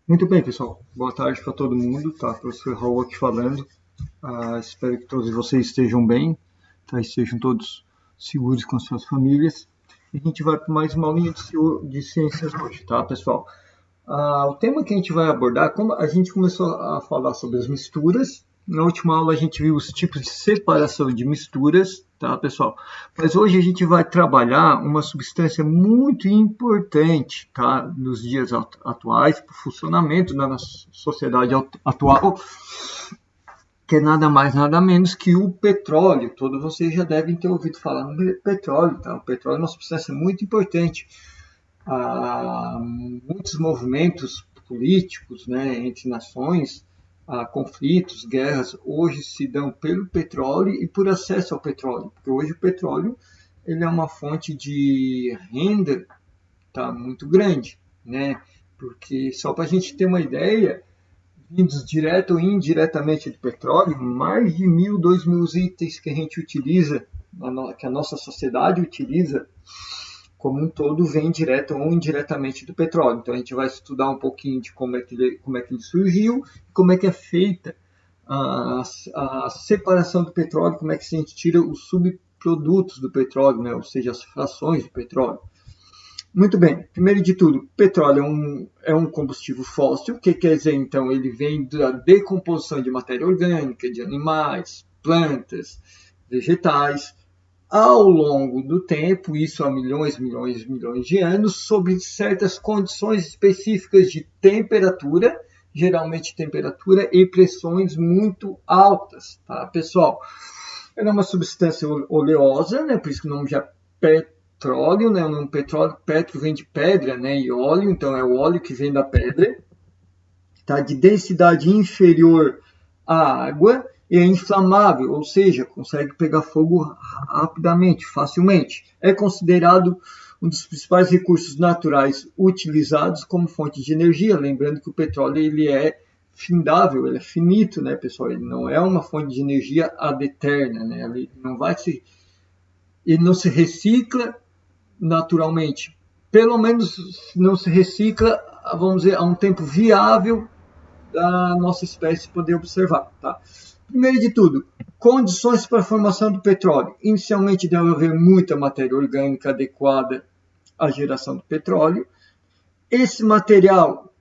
Muito bem, pessoal. Boa tarde para todo mundo, tá? Professor Raul aqui falando. Espero que todos vocês estejam bem, tá? Estejam todos seguros com suas famílias. E a gente vai para mais uma aulinha de ciências hoje, tá, pessoal? O tema que a gente vai abordar, como a gente começou a falar sobre as misturas, na última aula a gente viu os tipos de separação de misturas, tá, pessoal? Mas hoje a gente vai trabalhar uma substância muito importante, tá, nos dias atuais, para o funcionamento da nossa sociedade atual, que é nada mais, nada menos que o petróleo. Todos vocês já devem ter ouvido falar no petróleo, tá? O petróleo é uma substância muito importante. Muitos movimentos políticos, né, entre nações, conflitos, guerras, hoje se dão pelo petróleo e por acesso ao petróleo, porque hoje o petróleo ele é uma fonte de renda, tá, muito grande, né? Porque só para a gente ter uma ideia, vindos direto ou indiretamente do petróleo, mais de 1.000, 2.000 itens que a gente utiliza, que a nossa sociedade utiliza como um todo, vem direto ou indiretamente do petróleo. Então a gente vai estudar um pouquinho de como é que ele surgiu, como é que é feita a separação do petróleo, como é que a gente tira os subprodutos do petróleo, né? Ou seja, as frações do petróleo. Muito bem, primeiro de tudo, petróleo é um combustível fóssil, que quer dizer, então, ele vem da decomposição de matéria orgânica, de animais, plantas, vegetais, ao longo do tempo, isso há milhões de anos, sob certas condições específicas de temperatura, geralmente temperatura e pressões muito altas, tá, pessoal? Ela é uma substância oleosa, né, por isso que o nome já é petróleo, né, o nome petróleo, petro vem de pedra, né, e óleo, então é o óleo que vem da pedra, tá, de densidade inferior à água, e é inflamável, ou seja, consegue pegar fogo rapidamente, facilmente. É considerado um dos principais recursos naturais utilizados como fonte de energia, lembrando que o petróleo ele é findável, ele é finito, né, pessoal? Ele não é uma fonte de energia ad eterna, né? Ele não se recicla naturalmente. Pelo menos não se recicla, vamos dizer, a um tempo viável da nossa espécie poder observar, tá? Primeiro de tudo, condições para a formação do petróleo. Inicialmente deve haver muita matéria orgânica adequada à geração do petróleo. Esse material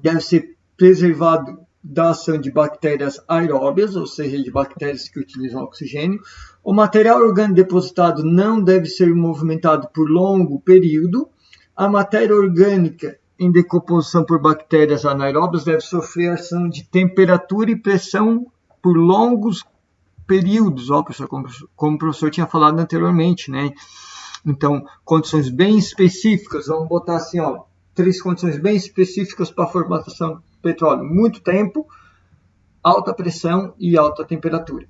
deve ser preservado da ação de bactérias aeróbias, ou seja, de bactérias que utilizam oxigênio. O material orgânico depositado não deve ser movimentado por longo período. A matéria orgânica em decomposição por bactérias anaeróbias deve sofrer ação de temperatura e pressão por longos períodos, professor, como o professor tinha falado anteriormente, né? Então, condições bem específicas, vamos botar assim, 3 condições bem específicas para a formação do petróleo: muito tempo, alta pressão e alta temperatura,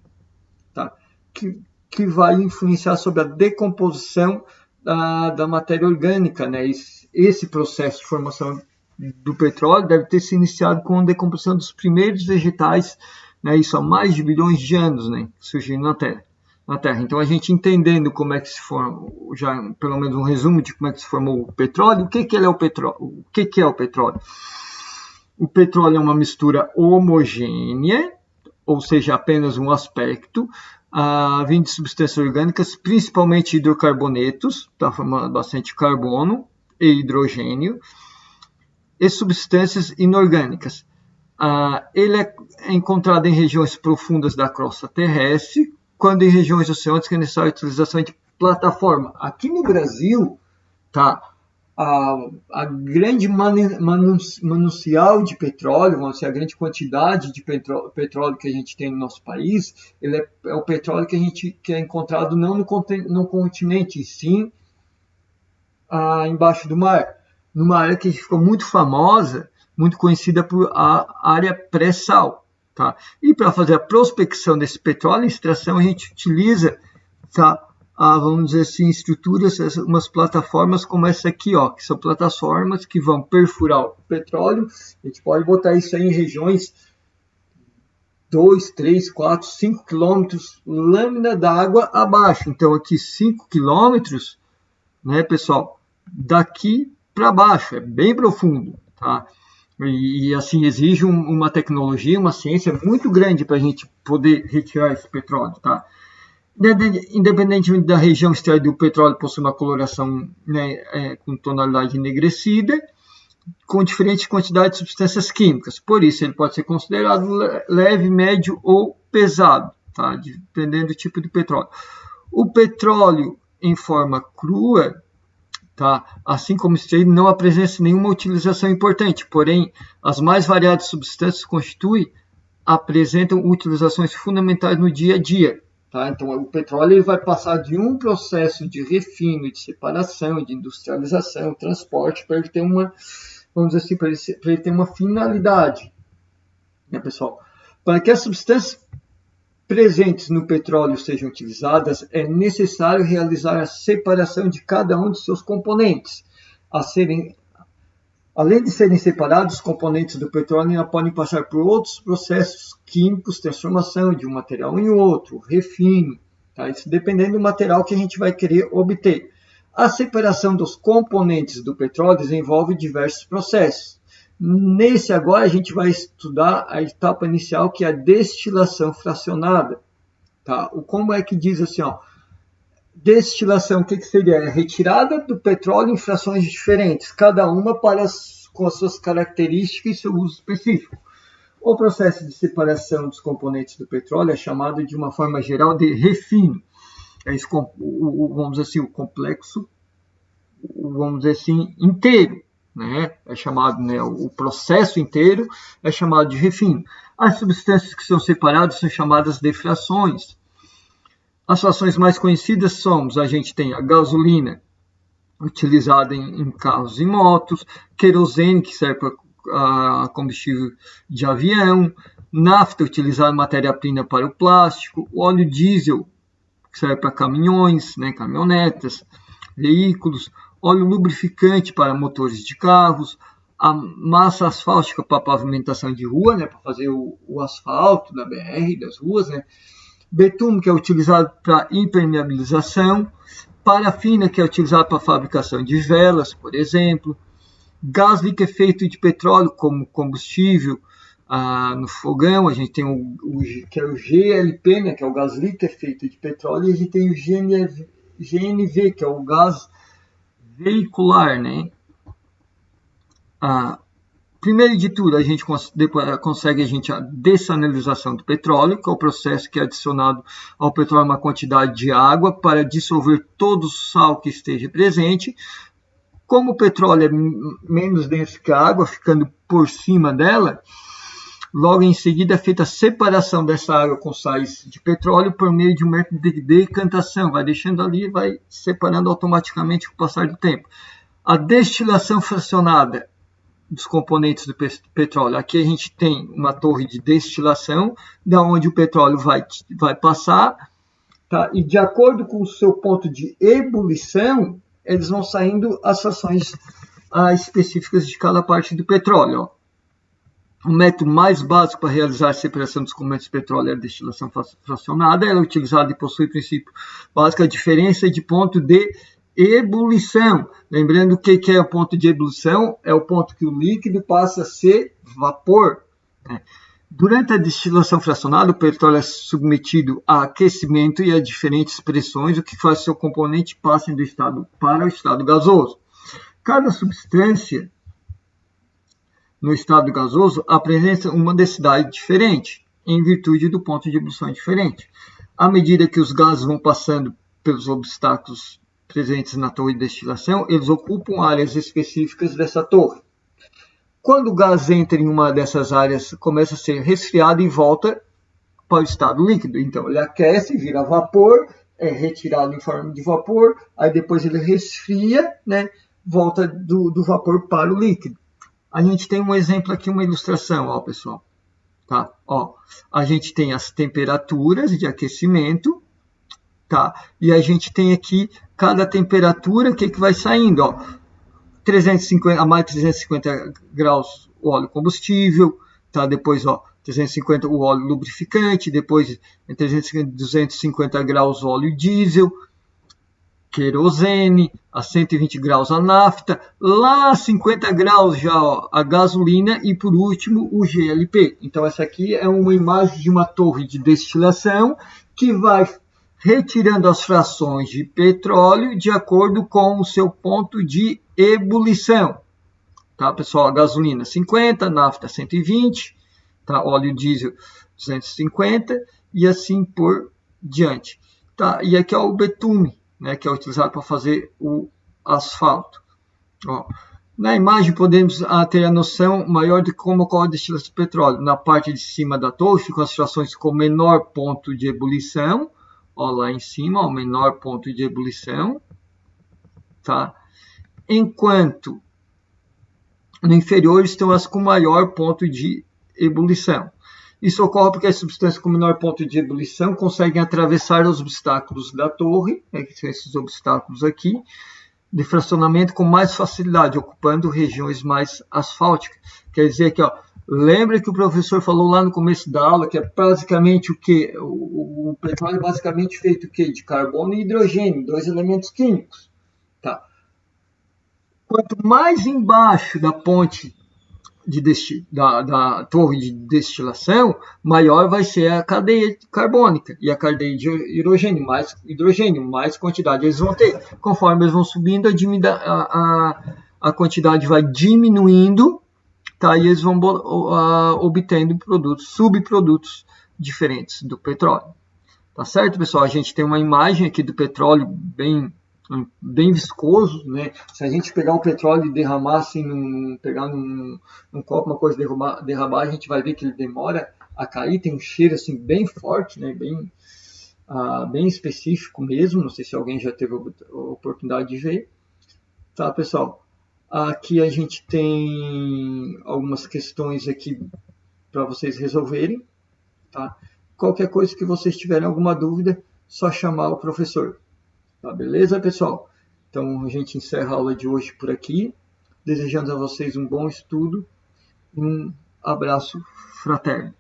tá? Que vai influenciar sobre a decomposição da matéria orgânica, né? Esse processo de formação do petróleo deve ter se iniciado com a decomposição dos primeiros vegetais, né? Isso há mais de bilhões de anos, né? Surgindo na Terra. Então, a gente entendendo como é que se forma, já pelo menos um resumo de como é que se formou o petróleo. O que é o petróleo? O que é o petróleo? O petróleo é uma mistura homogênea, ou seja, apenas um aspecto, vindo de substâncias orgânicas, principalmente hidrocarbonetos, está formando bastante carbono e hidrogênio, e substâncias inorgânicas. Ele é encontrado em regiões profundas da crosta terrestre, quando em regiões oceânicas é necessária a utilização de plataforma. Aqui no Brasil, tá, a grande manancial de petróleo, vamos dizer, a grande quantidade de petróleo que a gente tem no nosso país, ele é o petróleo que é encontrado não no continente, sim embaixo do mar, numa área que ficou muito famosa, muito conhecida por a área pré-sal, tá? E para fazer a prospecção desse petróleo, a extração, a gente utiliza, tá, vamos dizer assim, estruturas, umas plataformas como essa aqui, que são plataformas que vão perfurar o petróleo. A gente pode botar isso aí em regiões 2, 3, 4, 5 quilômetros, lâmina d'água abaixo. Então, aqui 5 quilômetros, né, pessoal, daqui para baixo, é bem profundo, tá? E assim, exige uma tecnologia, uma ciência muito grande para a gente poder retirar esse petróleo, tá? Independentemente da região extraída, o petróleo possui uma coloração, né, com tonalidade enegrecida, com diferentes quantidades de substâncias químicas. Por isso, ele pode ser considerado leve, médio ou pesado, tá? Dependendo do tipo de petróleo. O petróleo em forma crua, tá? Assim como extraído, não apresenta nenhuma utilização importante, porém, as mais variadas substâncias apresentam utilizações fundamentais no dia a dia. Tá? Então, o petróleo ele vai passar de um processo de refino, de separação, de industrialização, transporte, para ele ter uma, vamos dizer assim, para ele ter uma finalidade, né, pessoal? Para que as substâncias presentes no petróleo sejam utilizadas, é necessário realizar a separação de cada um de seus componentes. Além de serem separados, os componentes do petróleo ainda podem passar por outros processos químicos, transformação de um material em outro, refino, tá? Isso dependendo do material que a gente vai querer obter. A separação dos componentes do petróleo desenvolve diversos processos. Nesse agora a gente vai estudar a etapa inicial, que é a destilação fracionada. Tá? Como é que diz assim, ó? Destilação, o que seria? É a retirada do petróleo em frações diferentes, cada uma com as suas características e seu uso específico. O processo de separação dos componentes do petróleo é chamado de uma forma geral de refino. É isso, vamos dizer assim, o complexo, vamos dizer assim, inteiro, né? É chamado, né, o processo inteiro é chamado de refino. As substâncias que são separadas são chamadas de frações. As frações mais conhecidas a gente tem a gasolina, utilizada em carros e motos, querosene, que serve para combustível de avião, nafta, utilizada em matéria-prima para o plástico, o óleo diesel, que serve para caminhões, né, caminhonetas, veículos, óleo lubrificante para motores de carros, a massa asfáltica para pavimentação de rua, né, para fazer o asfalto da BR, das ruas, né, betume, que é utilizado para impermeabilização, parafina, que é utilizado para fabricação de velas, por exemplo, gás liquefeito de petróleo como combustível no fogão, a gente tem que é o GLP, né, que é o gás liquefeito de petróleo, e a gente tem o GNV, que é o gás veicular, né? Primeiro de tudo, a gente consegue a dessalinização do petróleo, que é o processo que é adicionado ao petróleo uma quantidade de água para dissolver todo o sal que esteja presente. Como o petróleo é menos denso que a água, ficando por cima dela, logo em seguida é feita a separação dessa água com sais de petróleo por meio de um método de decantação. Vai deixando ali e vai separando automaticamente com o passar do tempo. A destilação fracionada dos componentes do petróleo. Aqui a gente tem uma torre de destilação, da onde o petróleo vai passar, tá? E de acordo com o seu ponto de ebulição, eles vão saindo as frações específicas de cada parte do petróleo. Ó. O método mais básico para realizar a separação dos componentes do petróleo é a destilação fracionada. Ela é utilizada e possui o princípio básico, a diferença de ponto de ebulição. Lembrando que é o ponto de ebulição, é o ponto que o líquido passa a ser vapor. Né? Durante a destilação fracionada, o petróleo é submetido a aquecimento e a diferentes pressões, o que faz que seu componente passe do estado para o estado gasoso. Cada substância no estado gasoso apresenta uma densidade diferente, em virtude do ponto de ebulição diferente. À medida que os gases vão passando pelos obstáculos presentes na torre de destilação, eles ocupam áreas específicas dessa torre. Quando o gás entra em uma dessas áreas, começa a ser resfriado e volta para o estado líquido. Então, ele aquece, vira vapor, é retirado em forma de vapor, aí depois ele resfria, né, volta do vapor para o líquido. A gente tem um exemplo aqui, uma ilustração, ó, pessoal. Tá? Ó, a gente tem as temperaturas de aquecimento, tá? E a gente tem aqui cada temperatura, o que vai saindo, ó. 350, a mais de 350 graus o óleo combustível, tá? Depois, ó, 350 o óleo lubrificante, depois em 350 250 graus o óleo diesel. querosene, a 120 graus a nafta, lá a 50 graus já a gasolina e por último o GLP. Então essa aqui é uma imagem de uma torre de destilação que vai retirando as frações de petróleo de acordo com o seu ponto de ebulição. Tá, pessoal? A gasolina 50, nafta 120, tá? Óleo diesel 250 e assim por diante. Tá? E aqui é o betume, né, que é utilizado para fazer o asfalto. Ó, na imagem podemos ter a noção maior de como ocorre a destilação de petróleo. Na parte de cima da torre ficam as frações com menor ponto de ebulição. Ó, lá em cima, o menor ponto de ebulição. Tá? Enquanto no inferior estão as com maior ponto de ebulição. Isso ocorre porque as substâncias com menor ponto de ebulição conseguem atravessar os obstáculos da torre, né, que são esses obstáculos aqui, de fracionamento com mais facilidade, ocupando regiões mais asfálticas. Quer dizer que, ó, lembra que o professor falou lá no começo da aula que é basicamente o que? O petróleo é basicamente feito o quê? De carbono e hidrogênio, dois elementos químicos. Tá? Quanto mais embaixo da ponte da torre de destilação, maior vai ser a cadeia carbônica e a cadeia de hidrogênio, mais quantidade eles vão ter. Conforme eles vão subindo, a quantidade vai diminuindo, tá? E eles vão obtendo subprodutos diferentes do petróleo. Tá certo, pessoal? A gente tem uma imagem aqui do petróleo bem viscoso, né? Se a gente pegar o petróleo e derramar assim, pegar num copo, uma coisa, derramar, a gente vai ver que ele demora a cair, tem um cheiro assim bem forte, né? Bem específico mesmo, não sei se alguém já teve a oportunidade de ver. Tá, pessoal? Aqui a gente tem algumas questões aqui para vocês resolverem, tá? Qualquer coisa que vocês tiverem alguma dúvida, só chamar o professor. Tá, beleza, pessoal? Então, a gente encerra a aula de hoje por aqui. Desejando a vocês um bom estudo e um abraço fraterno.